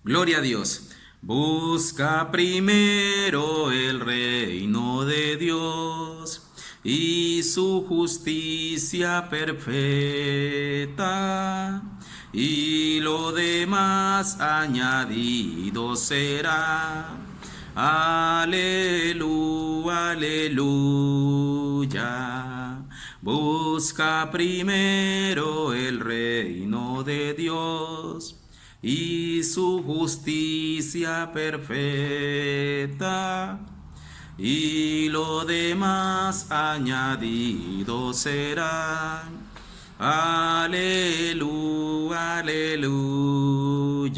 Gloria a Dios. Busca primero el reino de Dios y su justicia perfecta, y lo demás añadido será. Aleluya, aleluya. Busca primero el reino de Dios y su justicia perfecta, y lo demás añadido será. Aleluya, aleluya.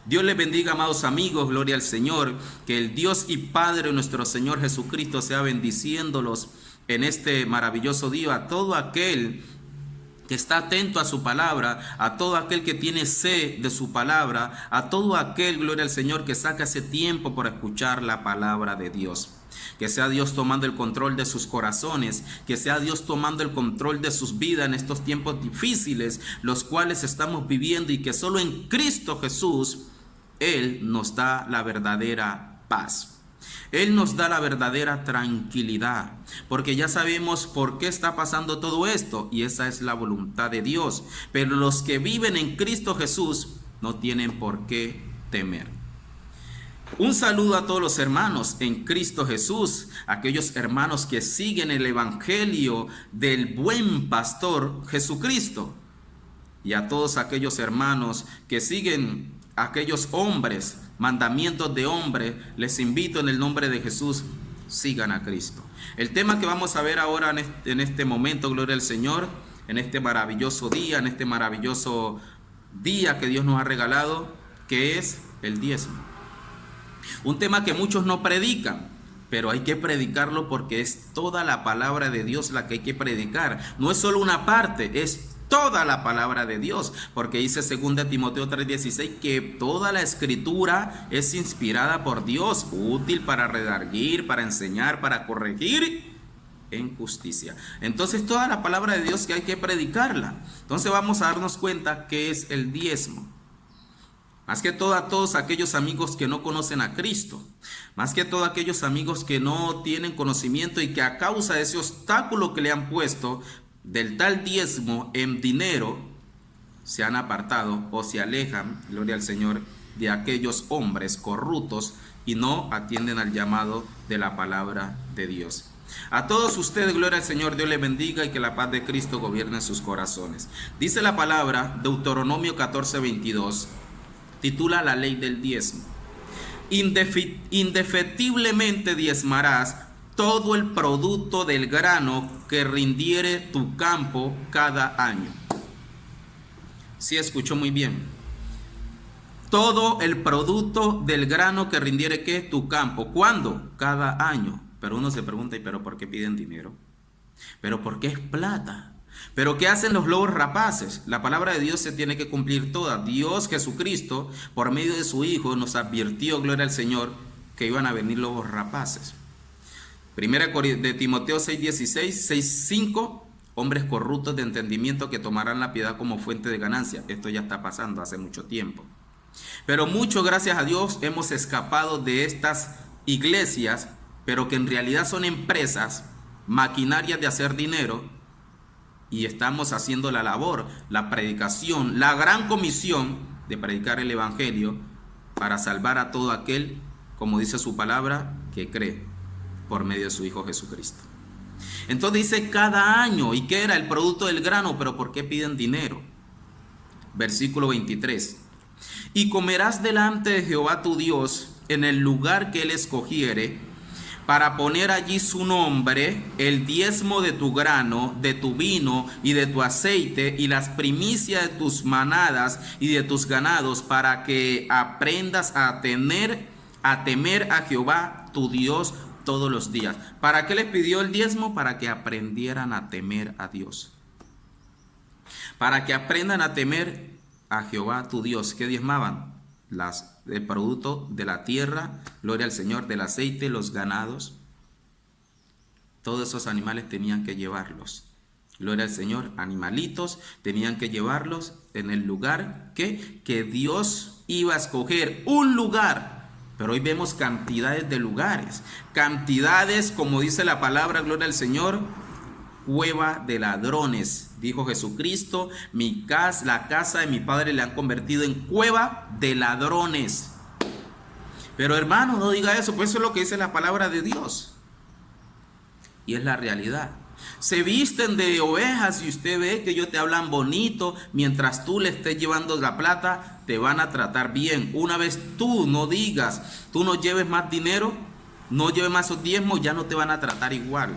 Dios les bendiga, amados amigos, gloria al Señor. Que el Dios y Padre nuestro Señor Jesucristo sea bendiciéndolos en este maravilloso día a todo aquel que está atento a su palabra, a todo aquel que tiene sed de su palabra, a todo aquel, gloria al Señor, que saca ese tiempo por escuchar la palabra de Dios. Que sea Dios tomando el control de sus corazones, que sea Dios tomando el control de sus vidas en estos tiempos difíciles, los cuales estamos viviendo, y que solo en Cristo Jesús Él nos da la verdadera paz. Él nos da la verdadera tranquilidad, porque ya sabemos por qué está pasando todo esto, y esa es la voluntad de Dios. Pero los que viven en Cristo Jesús no tienen por qué temer. Un saludo a todos los hermanos en Cristo Jesús, aquellos hermanos que siguen el evangelio del buen pastor Jesucristo, y a todos aquellos hermanos que siguen aquellos hombres, mandamientos de hombre. Les invito en el nombre de Jesús, sigan a Cristo. El tema que vamos a ver ahora en este momento, gloria al Señor, en este maravilloso día, en este maravilloso día que Dios nos ha regalado, que es el diezmo. Un tema que muchos no predican, pero hay que predicarlo porque es toda la palabra de Dios la que hay que predicar. No es solo una parte, es toda la palabra de Dios, porque dice 2 Timoteo 3:16 que toda la escritura es inspirada por Dios, útil para redarguir, para enseñar, para corregir en justicia. Entonces toda la palabra de Dios que hay que predicarla. Entonces vamos a darnos cuenta que es el diezmo. Más que todo a todos aquellos amigos que no conocen a Cristo, más que todo aquellos amigos que no tienen conocimiento y que a causa de ese obstáculo que le han puesto del tal diezmo en dinero, se han apartado o se alejan, gloria al Señor, de aquellos hombres corruptos y no atienden al llamado de la palabra de Dios. A todos ustedes, gloria al Señor, Dios les bendiga y que la paz de Cristo gobierne sus corazones. Dice la palabra, Deuteronomio 14:22, titula la ley del diezmo. Indefectiblemente diezmarás todo el producto del grano que rindiere tu campo cada año. Sí, escuchó muy bien. Todo el producto del grano que rindiere, ¿qué? Tu campo. ¿Cuándo? Cada año. Pero uno se pregunta, ¿y pero por qué piden dinero? ¿Pero por qué es plata? ¿Pero qué hacen los lobos rapaces? La palabra de Dios se tiene que cumplir toda. Dios Jesucristo, por medio de su Hijo, nos advirtió, gloria al Señor, que iban a venir lobos rapaces. Primera de Timoteo 6:16, 6:5, hombres corruptos de entendimiento que tomarán la piedad como fuente de ganancia. Esto ya está pasando hace mucho tiempo. Pero mucho, gracias a Dios, hemos escapado de estas iglesias, pero que en realidad son empresas, maquinarias de hacer dinero, y estamos haciendo la labor, la predicación, la gran comisión de predicar el evangelio para salvar a todo aquel, como dice su palabra, que cree por medio de su Hijo Jesucristo. Entonces dice cada año. ¿Y qué era el producto del grano? Pero ¿por qué piden dinero? Versículo 23. Y comerás delante de Jehová tu Dios en el lugar que él escogiere, para poner allí su nombre, el diezmo de tu grano, de tu vino y de tu aceite, y las primicias de tus manadas y de tus ganados, para que aprendas a temer a Jehová tu Dios todos los días. ¿Para qué les pidió el diezmo? Para que aprendieran a temer a Dios. Para que aprendan a temer a Jehová tu Dios. ¿Qué diezmaban? El producto de la tierra, gloria al Señor, del aceite, los ganados. Todos esos animales tenían que llevarlos. Gloria al Señor. Animalitos tenían que llevarlos en el lugar que Dios iba a escoger. Un lugar. Pero hoy vemos cantidades de lugares. Cantidades, como dice la palabra, gloria al Señor. Cueva de ladrones, dijo Jesucristo. La casa de mi padre le han convertido en cueva de ladrones. Pero hermano, no diga eso, pues eso es lo que dice la palabra de Dios. Y es la realidad. Se visten de ovejas y usted ve que ellos te hablan bonito. Mientras tú le estés llevando la plata, te van a tratar bien. Una vez tú no digas, tú no lleves más dinero, no lleves más esos diezmos, ya no te van a tratar igual.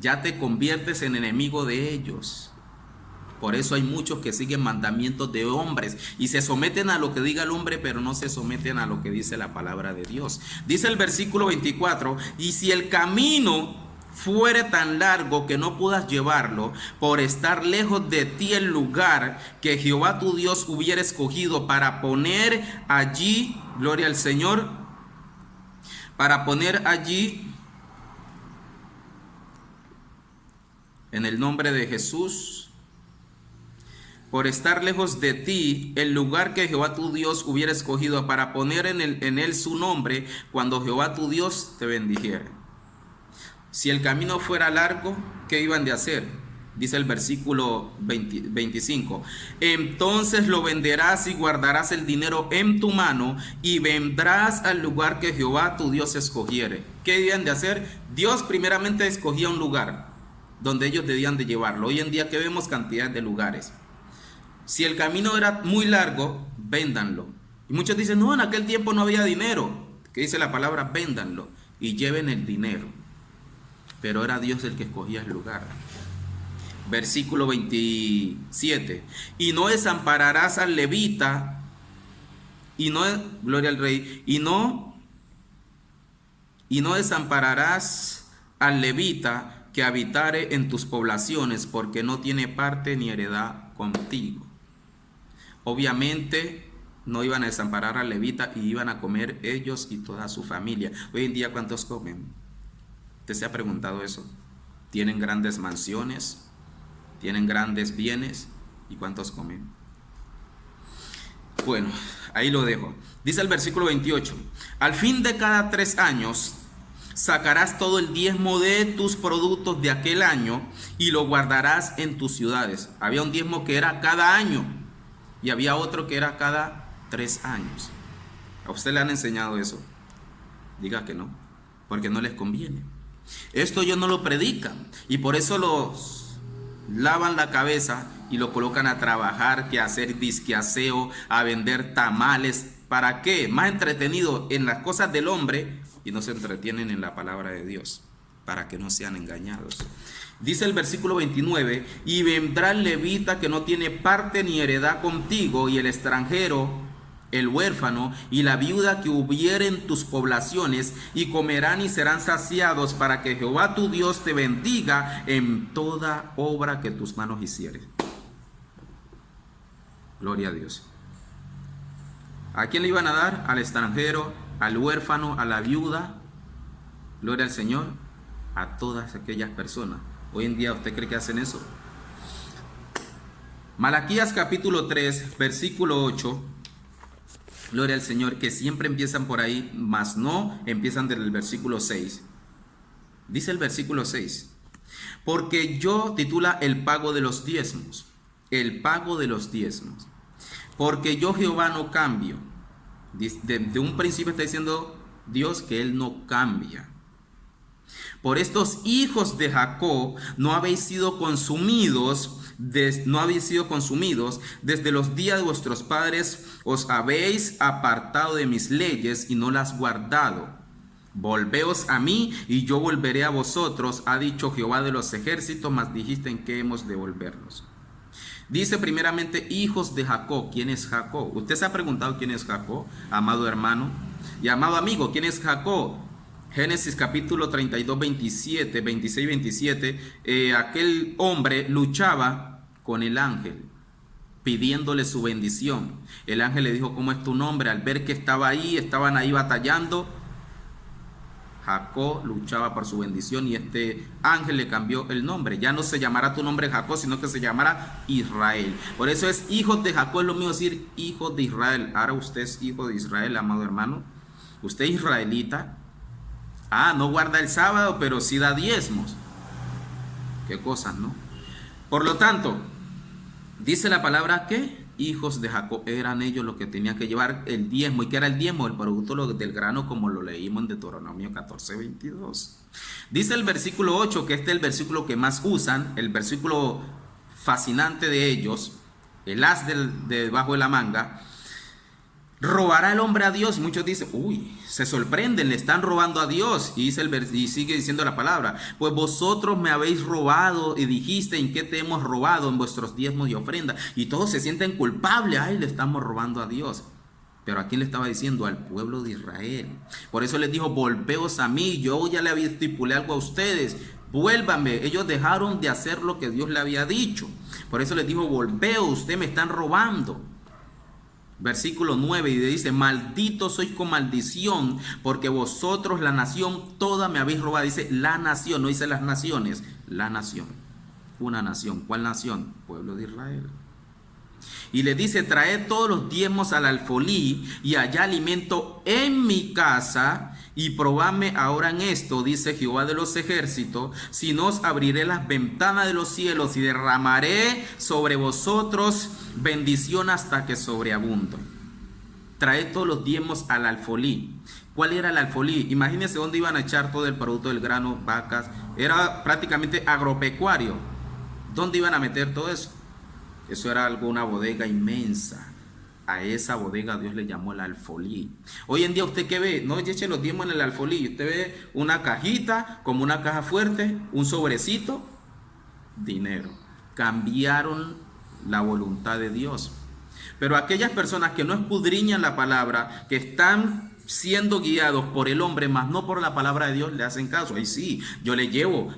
Ya te conviertes en enemigo de ellos. Por eso hay muchos que siguen mandamientos de hombres y se someten a lo que diga el hombre, pero no se someten a lo que dice la palabra de Dios. Dice el versículo 24, y si el camino fuere tan largo que no puedas llevarlo, por estar lejos de ti el lugar que Jehová tu Dios hubiera escogido para poner allí, gloria al Señor, para poner allí, en el nombre de Jesús, por estar lejos de ti el lugar que Jehová tu Dios hubiera escogido para poner en él su nombre, cuando Jehová tu Dios te bendijere. Si el camino fuera largo, ¿qué iban de hacer? Dice el versículo 25. Entonces lo venderás y guardarás el dinero en tu mano y vendrás al lugar que Jehová tu Dios escogiere. ¿Qué iban de hacer? Dios primeramente escogía un lugar donde ellos debían de llevarlo. Hoy en día que vemos cantidad de lugares. Si el camino era muy largo, véndanlo. Y muchos dicen, no, en aquel tiempo no había dinero. ¿Qué dice la palabra? Véndanlo y lleven el dinero. Pero era Dios el que escogía el lugar. Versículo 27. Y no desampararás al levita, y no, gloria al rey, y no desampararás al levita que habitare en tus poblaciones, porque no tiene parte ni heredad contigo. Obviamente no iban a desamparar al levita y iban a comer ellos y toda su familia. Hoy en día, ¿cuántos comen? ¿Usted se ha preguntado eso? ¿Tienen grandes mansiones? ¿Tienen grandes bienes? ¿Y cuántos comen? Bueno, ahí lo dejo. Dice el versículo 28. Al fin de cada 3 años sacarás todo el diezmo de tus productos de aquel año y lo guardarás en tus ciudades. Había un diezmo que era cada año y había otro que era cada 3 años. ¿A usted le han enseñado eso? Diga que no, porque no les conviene. Esto ellos no lo predican y por eso los lavan la cabeza y lo colocan a trabajar, que a hacer disqueaseo, a vender tamales. ¿Para qué? Más entretenido en las cosas del hombre y no se entretienen en la palabra de Dios, para que no sean engañados. Dice el versículo 29, y vendrá el levita que no tiene parte ni heredad contigo, y el extranjero, el huérfano y la viuda que hubiere en tus poblaciones, y comerán y serán saciados, para que Jehová tu Dios te bendiga en toda obra que tus manos hicieren. Gloria a Dios. ¿A quién le iban a dar? Al extranjero, al huérfano, a la viuda. Gloria al Señor. A todas aquellas personas. Hoy en día, ¿usted cree que hacen eso? Malaquías capítulo 3, versículo 8. Gloria al Señor, que siempre empiezan por ahí, mas no empiezan desde el versículo 6. Dice el versículo 6. Porque yo, titula el pago de los diezmos. El pago de los diezmos. Porque yo Jehová no cambio. De un principio está diciendo Dios que Él no cambia. Por estos hijos de Jacob no habéis sido consumidos, desde los días de vuestros padres. Os habéis apartado de mis leyes y no las guardado. Volveos a mí y yo volveré a vosotros, ha dicho Jehová de los ejércitos. Mas dijiste, ¿en qué hemos de volvernos? Dice primeramente hijos de Jacob. ¿Quién es Jacob? ¿Usted se ha preguntado quién es Jacob, amado hermano? Y amado amigo, ¿quién es Jacob? Génesis capítulo 32, 27, 26, 27. Aquel hombre luchaba con el ángel, pidiéndole su bendición. El ángel le dijo, ¿cómo es tu nombre? Al ver que estaban ahí batallando, Jacob luchaba por su bendición y este ángel le cambió el nombre. Ya no se llamará tu nombre Jacob, sino que se llamará Israel. Por eso es hijos de Jacob, es lo mismo decir hijos de Israel. Ahora usted es hijo de Israel, amado hermano. Usted es israelita. No guarda el sábado, pero sí da diezmos. Qué cosas, ¿no? Por lo tanto, dice la palabra que hijos de Jacob eran ellos los que tenían que llevar el diezmo. ¿Y qué era el diezmo? El producto del grano, como lo leímos en Deuteronomio 14:22. Dice el versículo 8, que este es el versículo que más usan, el versículo fascinante de ellos, el as debajo de la manga. ¿Robará el hombre a Dios? Muchos dicen, se sorprenden, le están robando a Dios. Y sigue diciendo la palabra, pues vosotros me habéis robado y dijiste, ¿en qué te hemos robado? En vuestros diezmos y ofrendas. Y todos se sienten culpables, le estamos robando a Dios. Pero ¿a quién le estaba diciendo? Al pueblo de Israel. Por eso les dijo, volveos a mí, yo ya le había estipulado algo a ustedes. Vuélvanme. Ellos dejaron de hacer lo que Dios le había dicho. Por eso les dijo, volveos, ustedes me están robando. Versículo 9, y dice, malditos sois con maldición, porque vosotros la nación toda me habéis robado. Dice la nación, no dice las naciones, la nación, una nación. ¿Cuál nación? Pueblo de Israel. Y le dice, traed todos los diezmos al alfolí y allá alimento en mi casa, y probadme ahora en esto, dice Jehová de los ejércitos, si no os abriré las ventanas de los cielos y derramaré sobre vosotros bendición hasta que sobreabundo. Traed todos los diezmos al alfolí. ¿Cuál era el alfolí? Imagínense dónde iban a echar todo el producto del grano, vacas. Era prácticamente agropecuario. ¿Dónde iban a meter todo eso? Eso era una bodega inmensa. A esa bodega Dios le llamó el alfolí. Hoy en día, ¿usted qué ve? No eche los diezmos en el alfolí. Usted ve una cajita, como una caja fuerte, un sobrecito, dinero. Cambiaron la voluntad de Dios. Pero aquellas personas que no escudriñan la palabra, que están siendo guiados por el hombre, más no por la palabra de Dios, le hacen caso. Ahí sí, yo le llevo.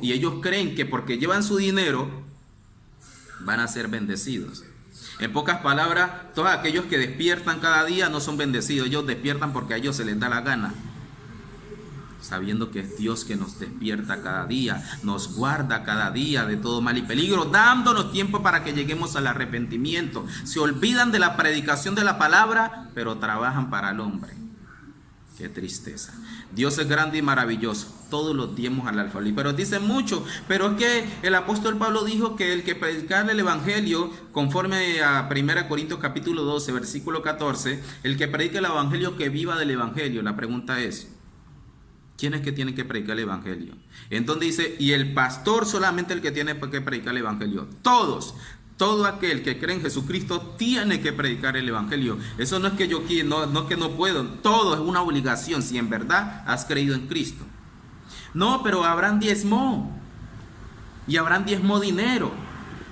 Y ellos creen que porque llevan su dinero, van a ser bendecidos. En pocas palabras, todos aquellos que despiertan cada día no son bendecidos. Ellos despiertan porque a ellos se les da la gana, sabiendo que es Dios que nos despierta cada día, nos guarda cada día de todo mal y peligro, dándonos tiempo para que lleguemos al arrepentimiento. Se olvidan de la predicación de la palabra, pero trabajan para el hombre. Qué tristeza. Dios es grande y maravilloso. Todos los diezmos al alfolí. Pero dicen mucho. Pero es que el apóstol Pablo dijo que el que predicar el evangelio, conforme a 1 Corintios capítulo 12, versículo 14, el que predique el evangelio, que viva del evangelio. La pregunta es, ¿quién es que tiene que predicar el evangelio? Entonces dice, y el pastor solamente el que tiene que predicar el evangelio. Todos. Todo aquel que cree en Jesucristo tiene que predicar el evangelio. Eso no es que yo quiero, no es que no puedo. Todo es una obligación si en verdad has creído en Cristo. No, pero Abraham diezmó. Y Abraham diezmó dinero.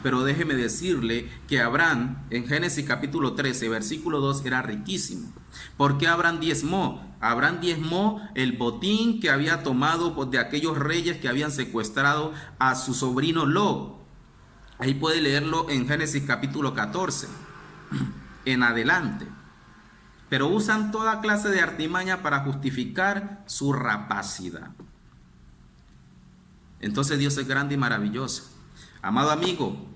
Pero déjeme decirle que Abraham, en Génesis capítulo 13, versículo 2, era riquísimo. ¿Por qué Abraham diezmó? Abraham diezmó el botín que había tomado de aquellos reyes que habían secuestrado a su sobrino Lot. Ahí puede leerlo en Génesis capítulo 14 en adelante. Pero usan toda clase de artimaña para justificar su rapacidad. Entonces Dios es grande y maravilloso. Amado amigo,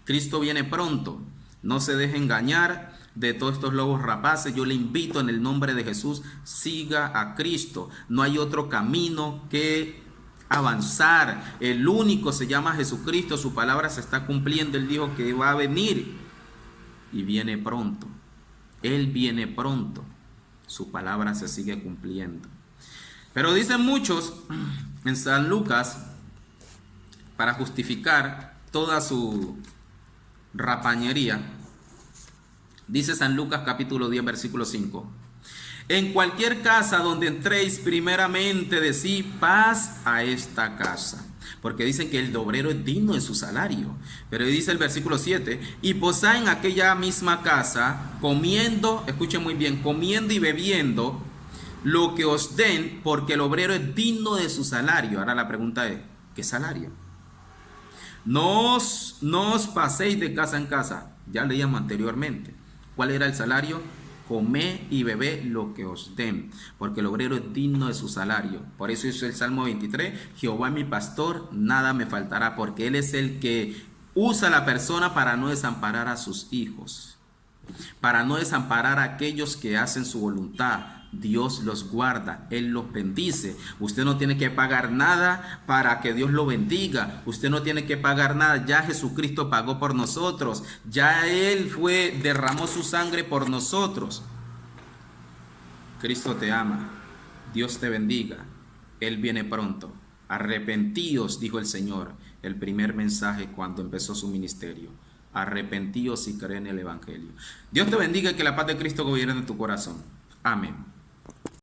Cristo viene pronto. No se deje engañar de todos estos lobos rapaces. Yo le invito en el nombre de Jesús, siga a Cristo. No hay otro camino que avanzar. El único se llama Jesucristo. Su palabra se está cumpliendo. Él dijo que va a venir y viene pronto. Él viene pronto. Su palabra se sigue cumpliendo. Pero dicen muchos en San Lucas, para justificar toda su rapañería, dice San Lucas capítulo 10 versículo 5: en cualquier casa donde entréis, primeramente decí paz a esta casa. Porque dicen que el obrero es digno de su salario. Pero dice el versículo 7, y posad en aquella misma casa, comiendo, escuchen muy bien, comiendo y bebiendo lo que os den, porque el obrero es digno de su salario. Ahora la pregunta es, ¿qué salario? No os paséis de casa en casa. Ya leíamos anteriormente. ¿Cuál era el salario? comé y bebé lo que os den, porque el obrero es digno de su salario. Por eso dice el Salmo 23, Jehová es mi pastor, nada me faltará, porque Él es el que usa a la persona para no desamparar a sus hijos, para no desamparar a aquellos que hacen su voluntad. Dios los guarda, Él los bendice. Usted no tiene que pagar nada para que Dios lo bendiga. Usted no tiene que pagar nada. Ya Jesucristo pagó por nosotros. Ya Él derramó su sangre por nosotros. Cristo te ama. Dios te bendiga. Él viene pronto. Arrepentíos, dijo el Señor, el primer mensaje cuando empezó su ministerio. Arrepentíos y creen en el Evangelio. Dios te bendiga y que la paz de Cristo gobierne en tu corazón. Amén.